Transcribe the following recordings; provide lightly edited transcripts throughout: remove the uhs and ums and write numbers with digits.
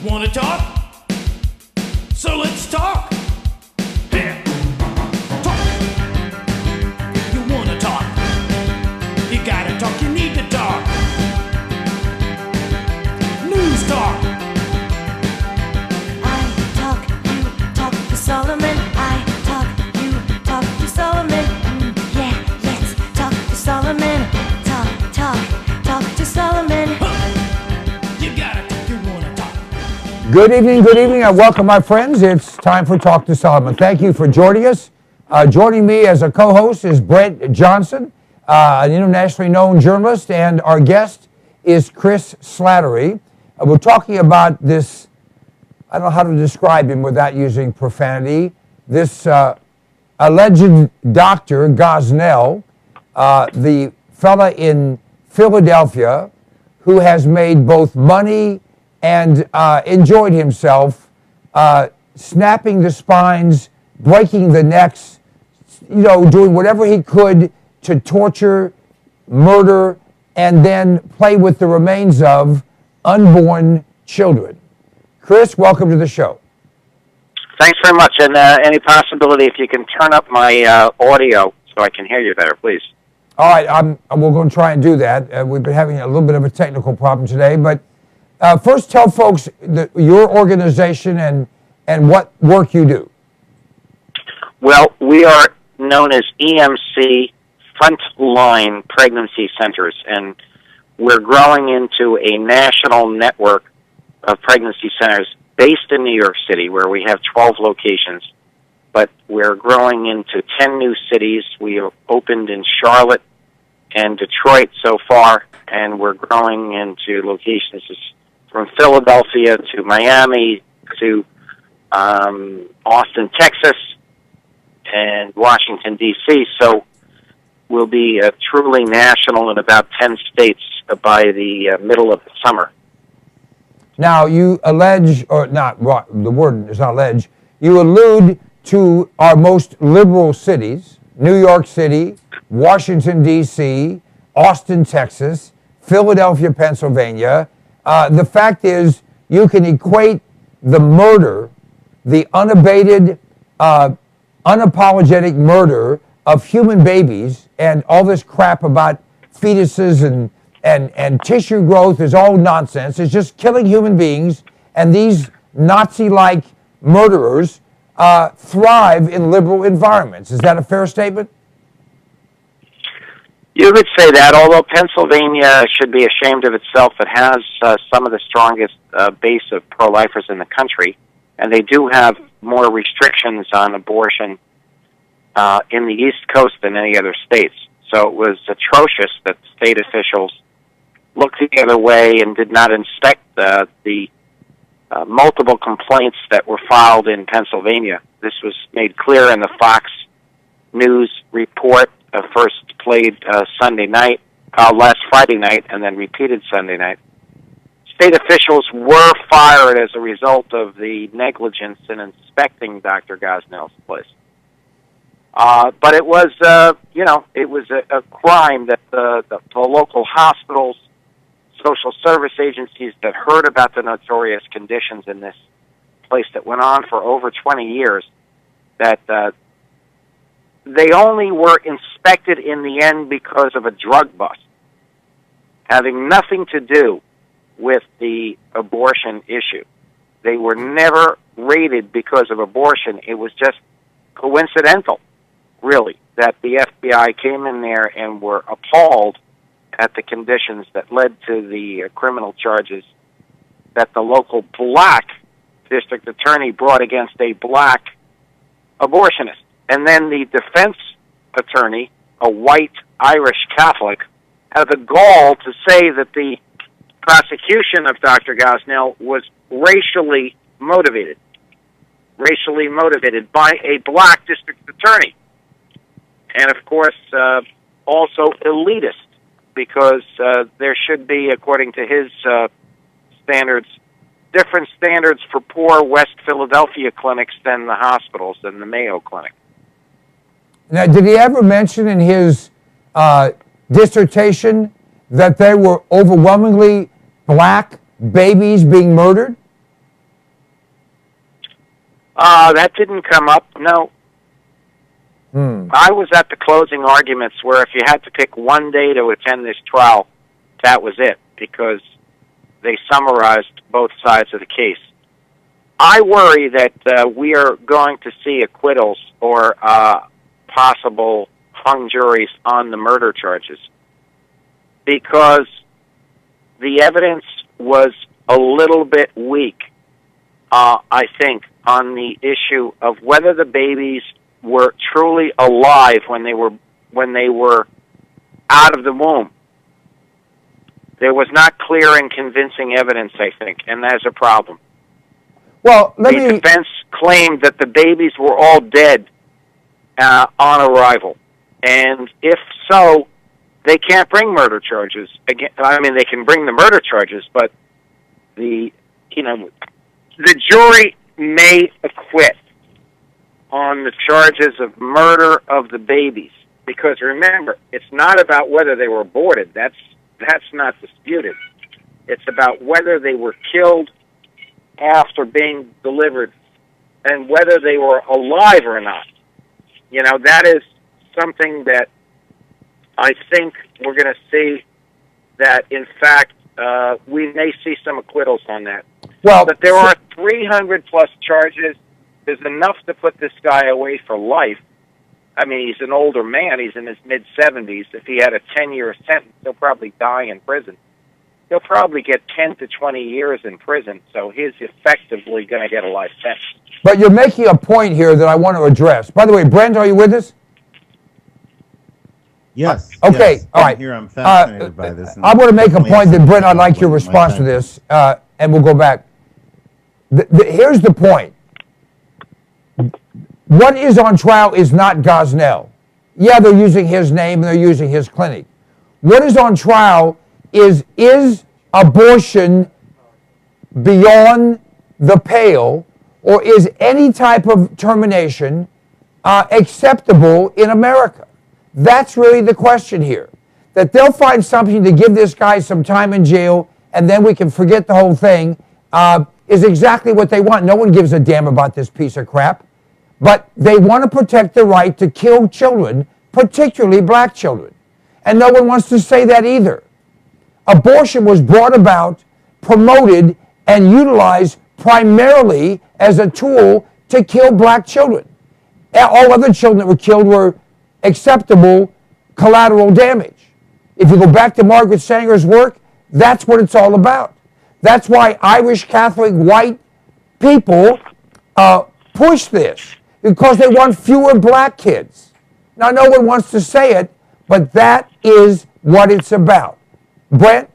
Wanna talk? So let's talk. Yeah. Talk. You wanna talk? You gotta talk, you need to talk. News talk. I talk, you talk to Solomon. I talk, you talk to Solomon. Yeah, let's talk to Solomon. Talk to Solomon. You gotta talk, you wanna talk. Good evening, and welcome, my friends. It's time for Talk to Solomon. Thank you for joining us. Joining me as a co-host is Brent Johnson, an internationally known journalist, and our guest is Chris Slattery. We're talking about this, I don't know how to describe him without using profanity, this alleged Dr. Gosnell, the fella in Philadelphia who has made both money and enjoyed himself snapping the spines, breaking the necks, doing whatever he could to torture, murder, and then play with the remains of unborn children. Chris, welcome to the show. Thanks very much. And any possibility if you can turn up my audio so I can hear you better, please. All right, we're going to try and do that. We've been having a little bit of a technical problem today, but first tell folks your organization and what work you do. Well, we are known as EMC, Frontline Pregnancy Centers, and we're growing into a national network of pregnancy centers based in New York City, where we have 12 locations, but we're growing into 10 new cities. We have opened in Charlotte and Detroit so far, and we're growing into locations from Philadelphia to Miami to Austin, Texas, and Washington, D.C. So we'll be truly national in about 10 states by the middle of the summer. Now, you allege, or not, the word is not allege, you allude to our most liberal cities, New York City, Washington, D.C., Austin, Texas, Philadelphia, Pennsylvania. The fact is, you can equate the murder, the unabated, unapologetic murder of human babies and all this crap about fetuses and tissue growth is all nonsense. It's just killing human beings, and these Nazi-like murderers thrive in liberal environments. Is that a fair statement? You could say that, although Pennsylvania should be ashamed of itself. It has some of the strongest base of pro-lifers in the country, and they do have more restrictions on abortion in the East Coast than any other states. So it was atrocious that state officials looked the other way and did not inspect the multiple complaints that were filed in Pennsylvania. This was made clear in the Fox News report, first played Sunday night, last Friday night, and then repeated Sunday night. State officials were fired as a result of the negligence in inspecting Dr. Gosnell's place. But it was, it was a crime that the local hospitals, social service agencies that heard about the notorious conditions in this place that went on for over 20 years, that they only were inspected in the end because of a drug bust, having nothing to do with the abortion issue. They were never raided because of abortion. It was just coincidental, really, that the FBI came in there and were appalled at the conditions that led to the criminal charges that the local black district attorney brought against a black abortionist. And then the defense attorney, a white Irish Catholic, had the gall to say that the prosecution of Dr. Gosnell was racially motivated by a black district attorney. And, of course, also elitist, because there should be, according to his standards, different standards for poor West Philadelphia clinics than the hospitals and the Mayo Clinic. Now, did he ever mention in his dissertation that there were overwhelmingly black babies being murdered? That didn't come up, no. I was at the closing arguments where if you had to pick one day to attend this trial, that was it, because they summarized both sides of the case. I worry that we are going to see acquittals or possible hung juries on the murder charges, because the evidence was a little bit weak, I think, on the issue of whether the babies were truly alive when they were out of the womb. There was not clear and convincing evidence, I think, and that's a problem. Well, the defense claimed that the babies were all dead on arrival, and if so, they can't bring murder charges again. I mean, they can bring the murder charges, but the jury may acquit on the charges of murder of the babies, because remember, it's not about whether they were aborted. That's not disputed. It's about whether they were killed after being delivered and whether they were alive or not. That is something that I think we're going to see, that, in fact, we may see some acquittals on that. Well, but there are 300-plus charges. There's enough to put this guy away for life. I mean, he's an older man. He's in his mid-70s. If he had a 10-year sentence, he'll probably die in prison. He'll probably get 10 to 20 years in prison, so he's effectively going to get a life sentence. But you're making a point here that I want to address. By the way, Brent, are you with us? Yes. Okay, yes. all right. Here, I'm fascinated by this. I want to make a point that, Brent, I'd like your response to this, and we'll go back. Here's the point. What is on trial is not Gosnell. Yeah, they're using his name and they're using his clinic. What is on trial is abortion beyond the pale, or is any type of termination acceptable in America? That's really the question here. That they'll find something to give this guy some time in jail and then we can forget the whole thing is exactly what they want. No one gives a damn about this piece of crap. But they want to protect the right to kill children, particularly black children. And no one wants to say that either. Abortion was brought about, promoted, and utilized primarily as a tool to kill black children. All other children that were killed were acceptable collateral damage. If you go back to Margaret Sanger's work, that's what it's all about. That's why Irish Catholic white people push this, because they want fewer black kids. Now, no one wants to say it, but that is what it's about. Brent?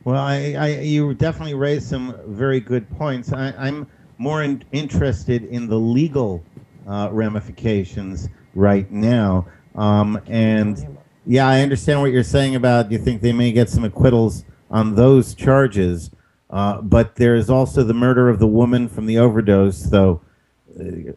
Well, you definitely raised some very good points. I'm more interested in the legal ramifications right now. And yeah, I understand what you're saying about you think they may get some acquittals on those charges, but there's also the murder of the woman from the overdose, though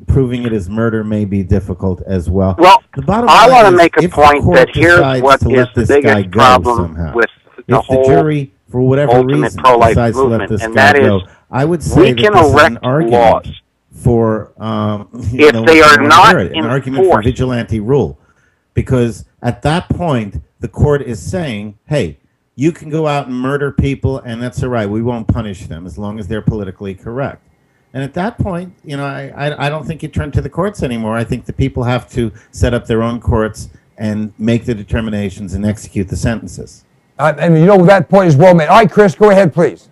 proving it as murder may be difficult as well. Well, I want to make a point that here's what is the biggest problem with the whole jury, for whatever ultimate reason, pro-life decides to let movement, this and guy that go. is, I would say we that can this is an erect argument laws for if they are not an argument for vigilante rule, because at that point the court is saying, hey, you can go out and murder people and that's all right, we won't punish them as long as they're politically correct. And at that point, I don't think you turn to the courts anymore. I think the people have to set up their own courts and make the determinations and execute the sentences. And that point is well made. All right, Chris, go ahead, please.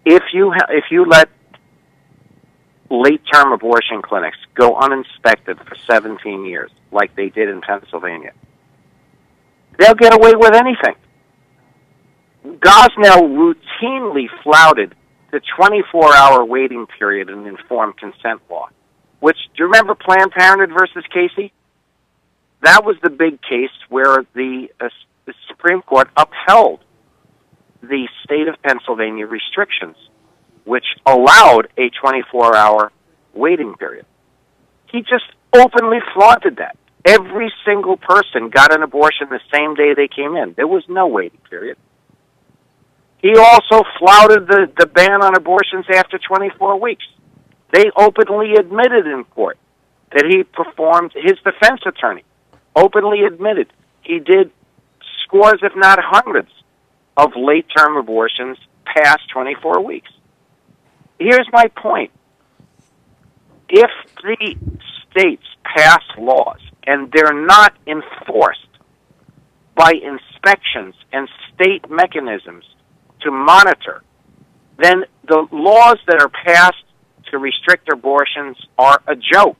If you let late-term abortion clinics go uninspected for 17 years, like they did in Pennsylvania, they'll get away with anything. Gosnell routinely flouted the 24-hour waiting period in informed consent law, which, do you remember Planned Parenthood versus Casey? That was the big case where the Supreme Court upheld the state of Pennsylvania restrictions, which allowed a 24-hour waiting period. He just openly flaunted that. Every single person got an abortion the same day they came in. There was no waiting period. He also flouted the ban on abortions after 24 weeks. They openly admitted in court that he performed, his defense attorney openly admitted he did scores, if not hundreds, of late-term abortions past 24 weeks. Here's my point. If the states pass laws and they're not enforced by inspections and state mechanisms to monitor, then the laws that are passed to restrict abortions are a joke.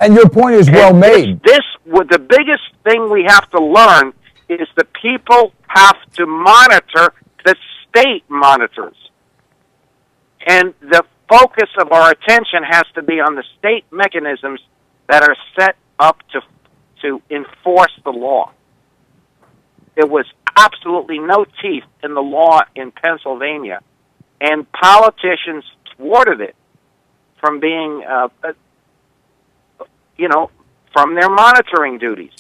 And your point is well made. The biggest thing we have to learn is the people have to monitor, the state monitors. And the focus of our attention has to be on the state mechanisms that are set up to enforce the law. There was absolutely no teeth in the law in Pennsylvania, and politicians thwarted it from being, from their monitoring duties.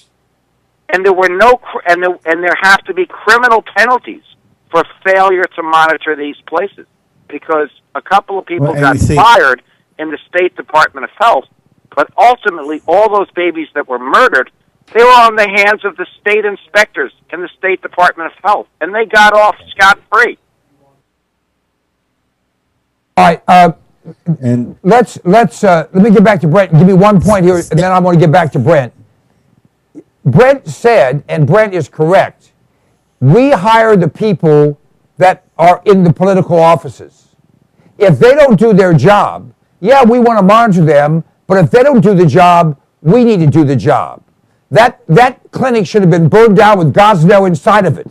And there were and there have to be criminal penalties for failure to monitor these places, because a couple of people got fired in the State Department of Health, but ultimately all those babies that were murdered, they were on the hands of the state inspectors in the State Department of Health, and they got off scot-free. All right, and let me get back to Brent. Give me one point here, and then I want to get back to Brent. Brent said, and Brent is correct, we hire the people that are in the political offices. If they don't do their job, yeah, we want to monitor them, but if they don't do the job, we need to do the job. That clinic should have been burned down with Gosnell inside of it.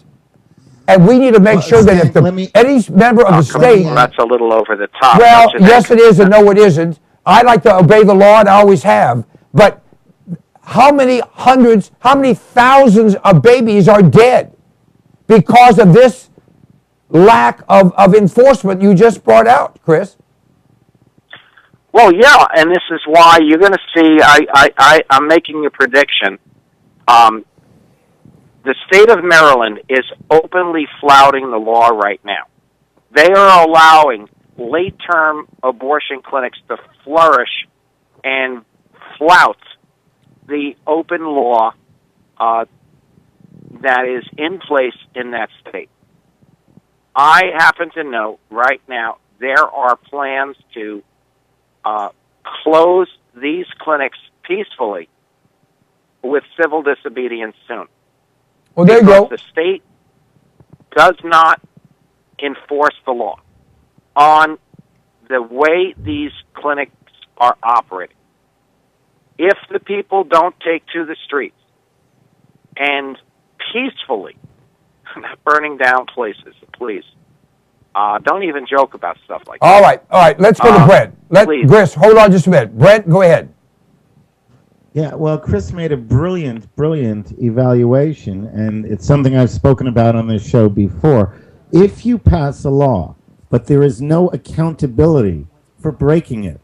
And we need to make sure that if any member of the state... Well, that's a little over the top. Well, yes it is, and no it isn't. I like to obey the law, and I always have. But how many thousands of babies are dead because of this lack of enforcement you just brought out, Chris? Well, yeah, and this is why you're going to see, I'm making a prediction. The state of Maryland is openly flouting the law right now. They are allowing late-term abortion clinics to flourish and flout the open law that is in place in that state. I happen to know right now there are plans to close these clinics peacefully with civil disobedience soon. Well, there you go. The state does not enforce the law on the way these clinics are operating. If the people don't take to the streets and peacefully, not burning down places, please, don't even joke about stuff like that. All right, let's go to Brent. Chris, hold on just a minute. Brent, go ahead. Yeah, well, Chris made a brilliant evaluation, and it's something I've spoken about on this show before. If you pass a law, but there is no accountability for breaking it,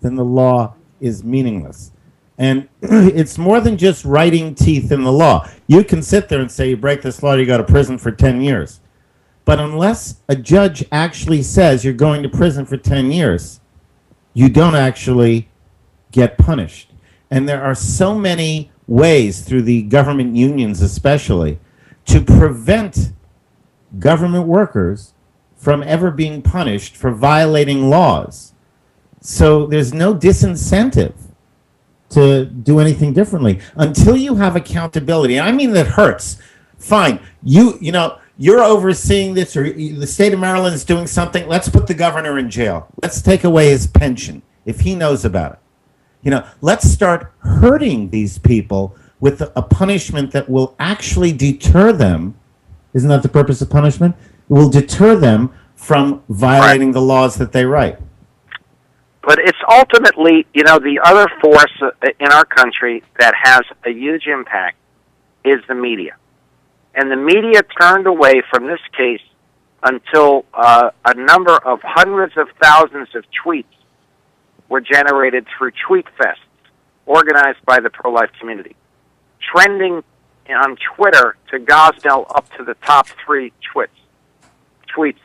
then the law is meaningless. And it's more than just writing teeth in the law. You can sit there and say, you break this law, you go to prison for 10 years. But unless a judge actually says you're going to prison for 10 years, you don't actually get punished. And there are so many ways, through the government unions especially, to prevent government workers from ever being punished for violating laws. So there's no disincentive to do anything differently until you have accountability. I mean, that hurts. Fine, you're overseeing this, or the state of Maryland is doing something. Let's put the governor in jail. Let's take away his pension if he knows about it. Let's start hurting these people with a punishment that will actually deter them. Isn't that the purpose of punishment? It will deter them from violating the laws that they write. But it's ultimately, the other force in our country that has a huge impact is the media. And the media turned away from this case until a number of hundreds of thousands of tweets were generated through tweet fests organized by the pro-life community, trending on Twitter to Gosnell up to the top 3 tweets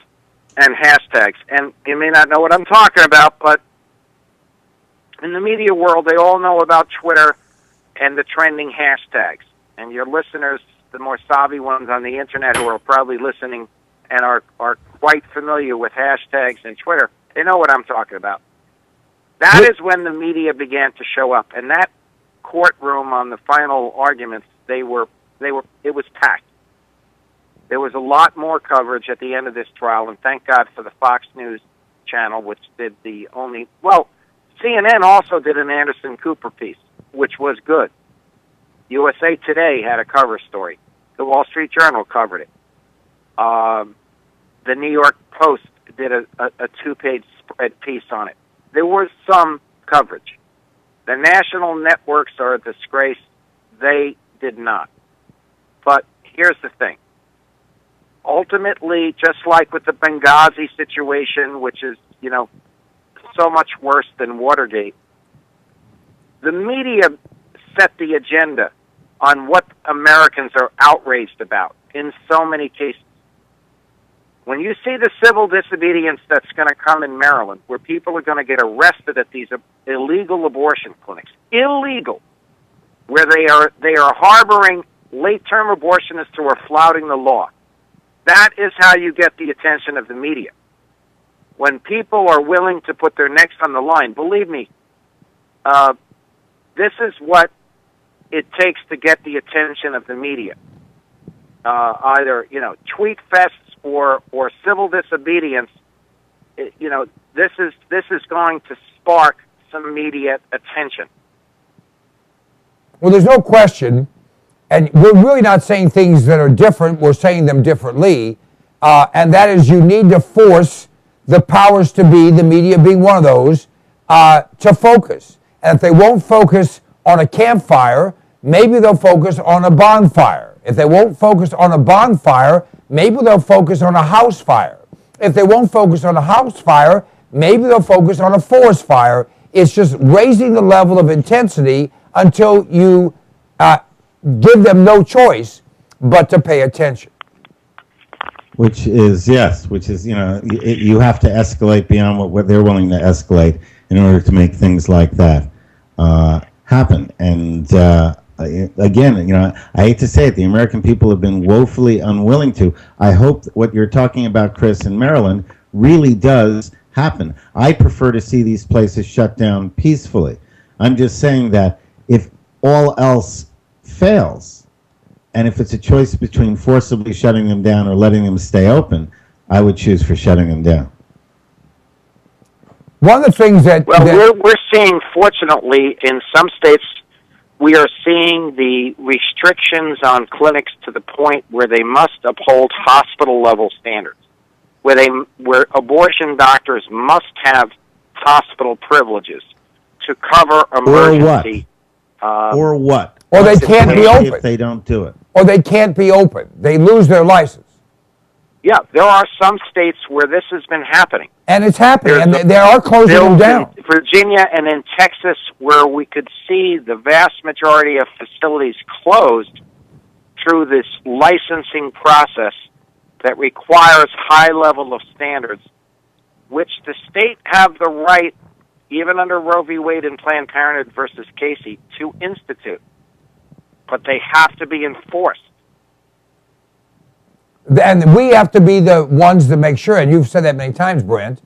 and hashtags. And you may not know what I'm talking about, but in the media world, they all know about Twitter and the trending hashtags. And your listeners, the more savvy ones on the internet who are probably listening and are quite familiar with hashtags and Twitter, they know what I'm talking about. That is when the media began to show up. And that courtroom on the final arguments, it was packed. There was a lot more coverage at the end of this trial, and thank God for the Fox News channel, which did CNN also did an Anderson Cooper piece, which was good. USA Today had a cover story. The Wall Street Journal covered it. The New York Post did a 2-page spread piece on it. There was some coverage. The national networks are a disgrace. They did not. But here's the thing. Ultimately, just like with the Benghazi situation, which is, so much worse than Watergate, the media set the agenda on what Americans are outraged about in so many cases. When you see the civil disobedience that's going to come in Maryland, where people are going to get arrested at these illegal abortion clinics, illegal, where they are harboring late-term abortionists who are flouting the law, that is how you get the attention of the media. When people are willing to put their necks on the line, believe me, this is what it takes to get the attention of the media. Either, tweet fests or civil disobedience. This is going to spark some immediate attention. Well, there's no question, and we're really not saying things that are different. We're saying them differently, and that is you need to force the powers to be, the media being one of those, to focus. And if they won't focus on a campfire, maybe they'll focus on a bonfire. If they won't focus on a bonfire, maybe they'll focus on a house fire. If they won't focus on a house fire, maybe they'll focus on a forest fire. It's just raising the level of intensity until you give them no choice but to pay attention. Which is, you have to escalate beyond what they're willing to escalate in order to make things like that happen. And again, I hate to say it, the American people have been woefully unwilling to. I hope that what you're talking about, Chris, in Maryland really does happen. I prefer to see these places shut down peacefully. I'm just saying that if all else fails, and if it's a choice between forcibly shutting them down or letting them stay open, I would choose for shutting them down. One of the things we're seeing, fortunately, in some states, we are seeing the restrictions on clinics to the point where they must uphold hospital-level standards, where abortion doctors must have hospital privileges to cover emergency. Or what? Or they can't be open. If they don't do it. Or they can't be open. They lose their license. Yeah, there are some states where this has been happening. And it's happening, and they are closing them down. In Virginia and in Texas, where we could see the vast majority of facilities closed through this licensing process that requires high level of standards, which the state have the right, even under Roe v. Wade and Planned Parenthood versus Casey, to institute. But they have to be enforced. And we have to be the ones that make sure, and you've said that many times, Brent,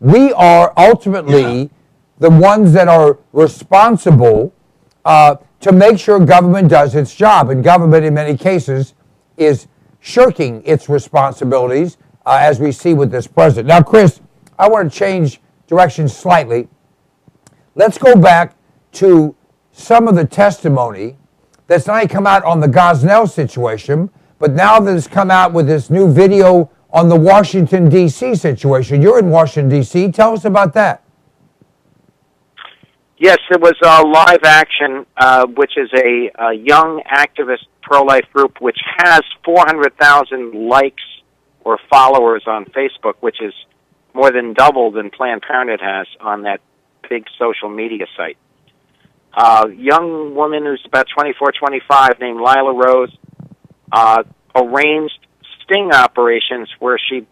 we are ultimately the ones that are responsible to make sure government does its job. And government, in many cases, is shirking its responsibilities, as we see with this president. Now, Chris, I want to change direction slightly. Let's go back to some of the testimony that's not only come out on the Gosnell situation, but now that it's come out with this new video on the Washington, D.C. situation. You're in Washington, D.C. Tell us about that. Yes, it was Live Action, which is a young activist pro-life group which has 400,000 likes or followers on Facebook, which is more than double than Planned Parenthood has on that big social media site. A young woman who's about 24, 25, named Lila Rose, arranged sting operations where she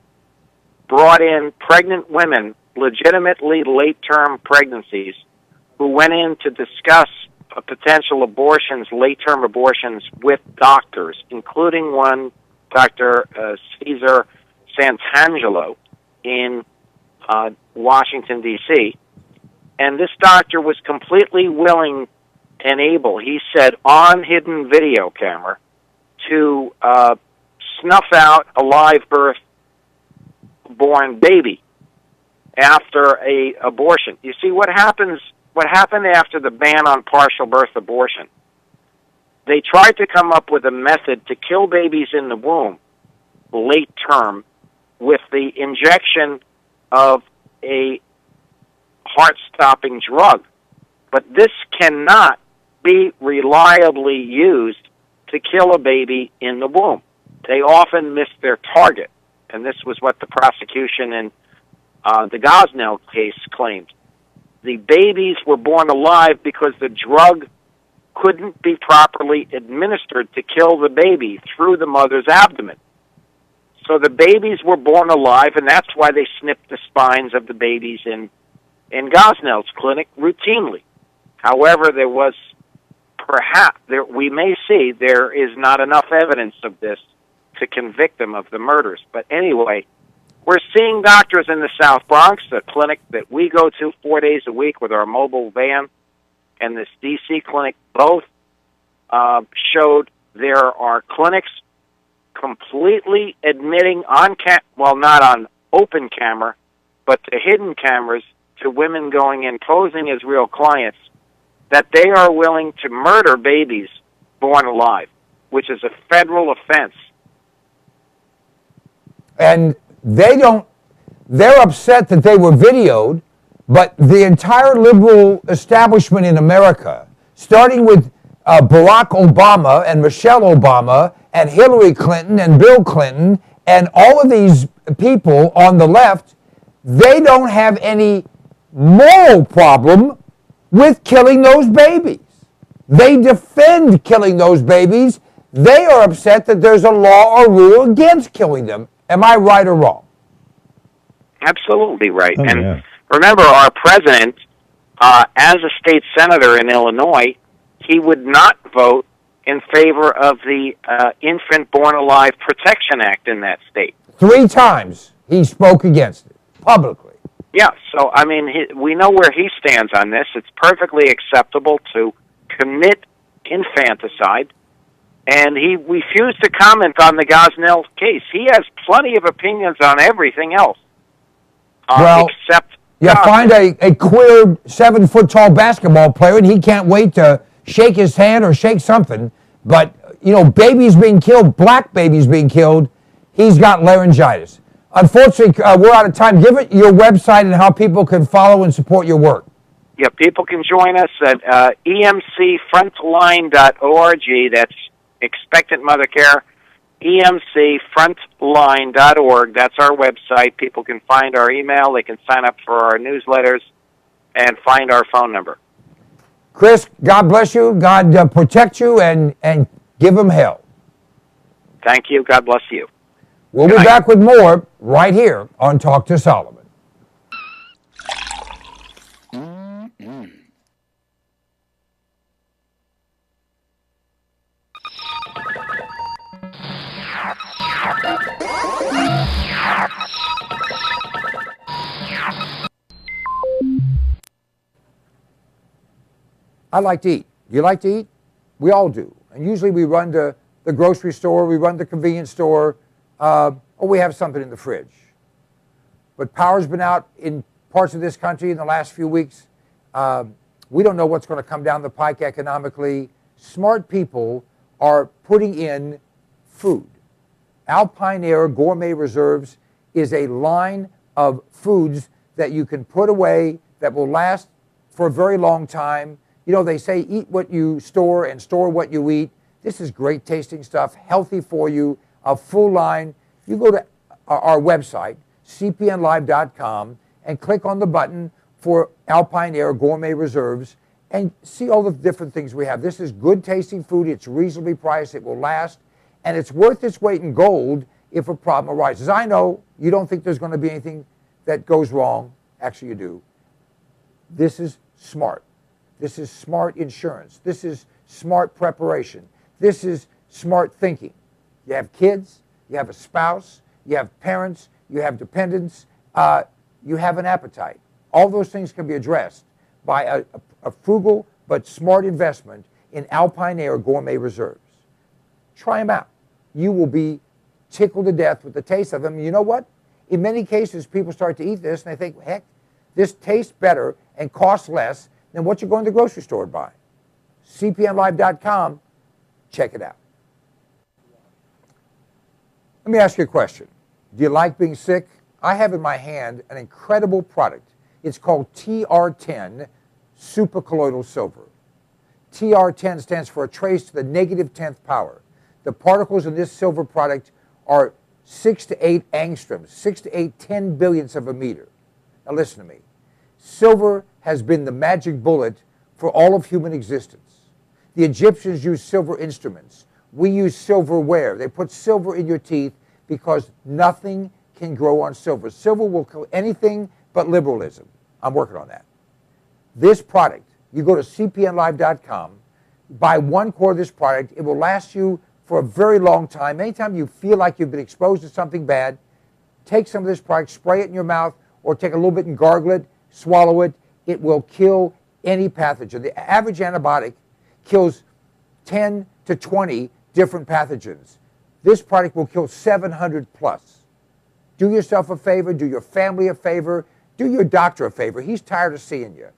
brought in pregnant women, legitimately late-term pregnancies, who went in to discuss potential abortions, late-term abortions, with doctors, including one, Dr. Cesar Santangelo, in Washington, D.C., and this doctor was completely willing and able, he said, on hidden video camera, to snuff out a live birth born baby after a abortion. You see, what happened after the ban on partial birth abortion? They tried to come up with a method to kill babies in the womb, late term, with the injection of a heart-stopping drug. But this cannot be reliably used to kill a baby in the womb. They often miss their target, and this was what the prosecution in the Gosnell case claimed. The babies were born alive because the drug couldn't be properly administered to kill the baby through the mother's abdomen. So the babies were born alive, and that's why they snipped the spines of the babies in Gosnell's clinic routinely. However, there was we may see there is not enough evidence of this to convict them of the murders. But anyway, we're seeing doctors in the South Bronx, a clinic that we go to 4 days a week with our mobile van, and this D.C. clinic both showed there are clinics completely admitting not on open camera, but to hidden cameras, to women going in posing as real clients, that they are willing to murder babies born alive, which is a federal offense. And they're upset that they were videoed, but the entire liberal establishment in America, starting with Barack Obama and Michelle Obama and Hillary Clinton and Bill Clinton and all of these people on the left, they don't have any moral problem with killing those babies. They defend killing those babies. They are upset that there's a law or rule against killing them. Am I right or wrong? Absolutely right. Oh, and yeah. remember, our president, as a state senator in Illinois, he would not vote in favor of the Infant Born Alive Protection Act in that state. 3 times he spoke against it, publicly. Yeah, so, I mean, we know where he stands on this. It's perfectly acceptable to commit infanticide, and he refused to comment on the Gosnell case. He has plenty of opinions on everything else, except... Yeah, find a queer 7-foot-tall basketball player, and he can't wait to shake his hand or shake something. But, babies being killed, black babies being killed, he's got laryngitis. Unfortunately, we're out of time. Give it your website and how people can follow and support your work. Yeah, people can join us at emcfrontline.org. That's Expectant Mother Care. emcfrontline.org. That's our website. People can find our email. They can sign up for our newsletters and find our phone number. Chris, God bless you. God protect you and give them hell. Thank you. God bless you. We'll be back with more right here on Talk to Solomon. I like to eat. You like to eat? We all do. And usually we run to the grocery store, we run to the convenience store, or we have something in the fridge. But power's been out in parts of this country in the last few weeks. We don't know what's going to come down the pike economically. Smart people are putting in food. Alpine Air Gourmet Reserves is a line of foods that you can put away that will last for a very long time. They say eat what you store and store what you eat. This is great tasting stuff, healthy for you, a full line. You go to our website, cpnlive.com, and click on the button for Alpine Air Gourmet Reserves, and see all the different things we have. This is good tasting food. It's reasonably priced. It will last. And it's worth its weight in gold if a problem arises. I know you don't think there's going to be anything that goes wrong. Actually, you do. This is smart. This is smart insurance. This is smart preparation. This is smart thinking. You have kids. You have a spouse. You have parents. You have dependents. You have an appetite. All those things can be addressed by a frugal but smart investment in Alpine Air Gourmet Reserves. Try them out. You will be tickled to death with the taste of them. You know what? In many cases, people start to eat this and they think, heck, this tastes better and costs less than what you're going to the grocery store to buy. CPNLive.com, check it out. Let me ask you a question. Do you like being sick? I have in my hand an incredible product. It's called TR10 Supercolloidal Silver. TR10 stands for a trace to the negative 10th power. The particles in this silver product are 6 to 8 angstroms, 6 to 8 10 billionths of a meter. Now listen to me. Silver has been the magic bullet for all of human existence. The Egyptians used silver instruments. We use silverware. They put silver in your teeth because nothing can grow on silver. Silver will kill anything but liberalism. I'm working on that. This product, you go to cpnlive.com, buy 1 quart of this product. It will last you for a very long time. Anytime you feel like you've been exposed to something bad, take some of this product, spray it in your mouth, or take a little bit and gargle it, swallow it. It will kill any pathogen. The average antibiotic kills 10 to 20 different pathogens. This product will kill 700 plus. Do yourself a favor, do your family a favor, do your doctor a favor. He's tired of seeing you.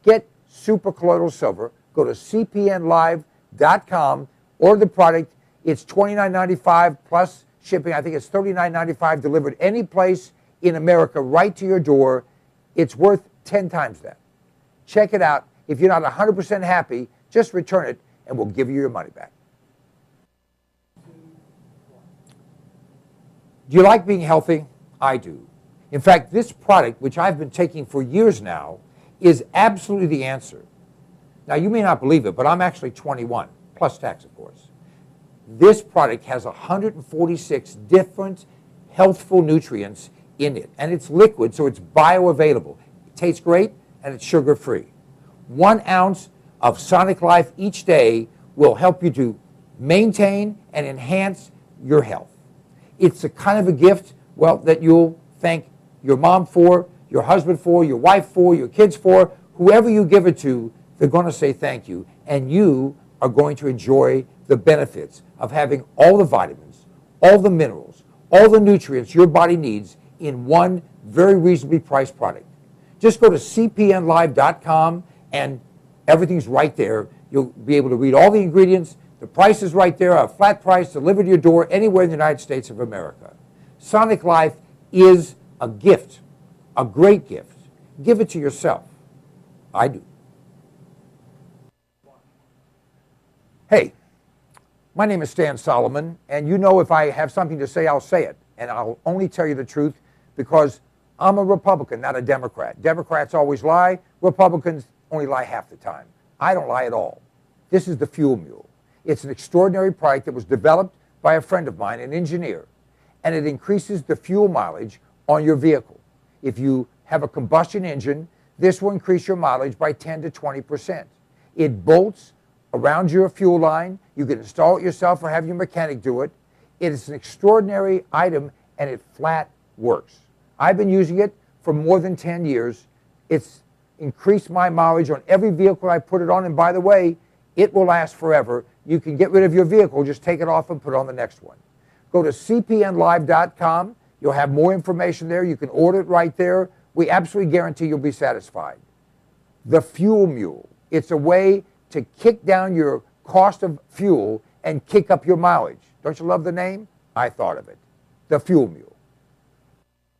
Get Supercolloidal Silver. Go to cpnlive.com, order the product. It's $29.95 plus shipping. I think it's $39.95 delivered any place in America right to your door. It's worth 10 times that. Check it out. If you're not 100% happy, just return it and we'll give you your money back. Do you like being healthy? I do. In fact, this product, which I've been taking for years now, is absolutely the answer. Now, you may not believe it, but I'm actually 21, plus tax, of course. This product has 146 different healthful nutrients in it, and it's liquid, so it's bioavailable. It tastes great, and it's sugar-free. 1 ounce of Sonic Life each day will help you to maintain and enhance your health. It's a kind of a gift, well, that you'll thank your mom for, your husband for, your wife for, your kids for. Whoever you give it to, they're going to say thank you, and you are going to enjoy the benefits of having all the vitamins, all the minerals, all the nutrients your body needs in one very reasonably priced product. Just go to cpnlive.com and everything's right there. You'll be able to read all the ingredients. The price is right there, a flat price delivered to your door anywhere in the United States of America. Sonic Life is a gift, a great gift. Give it to yourself. I do. Hey, my name is Stan Solomon, and you know if I have something to say, I'll say it. And I'll only tell you the truth because I'm a Republican, not a Democrat. Democrats always lie. Republicans only lie half the time. I don't lie at all. This is the Fuel Mule. It's an extraordinary product that was developed by a friend of mine, an engineer, and it increases the fuel mileage on your vehicle. If you have a combustion engine, this will increase your mileage by 10 to 20%. It bolts around your fuel line. You can install it yourself or have your mechanic do it. It is an extraordinary item, and it flat works. I've been using it for more than 10 years. It's increased my mileage on every vehicle I put it on, and by the way, it will last forever. You can get rid of your vehicle, just take it off and put on the next one. Go to cpnlive.com. You'll have more information there. You can order it right there. We absolutely guarantee you'll be satisfied. The Fuel Mule. It's a way to kick down your cost of fuel and kick up your mileage. Don't you love the name? I thought of it. The Fuel Mule.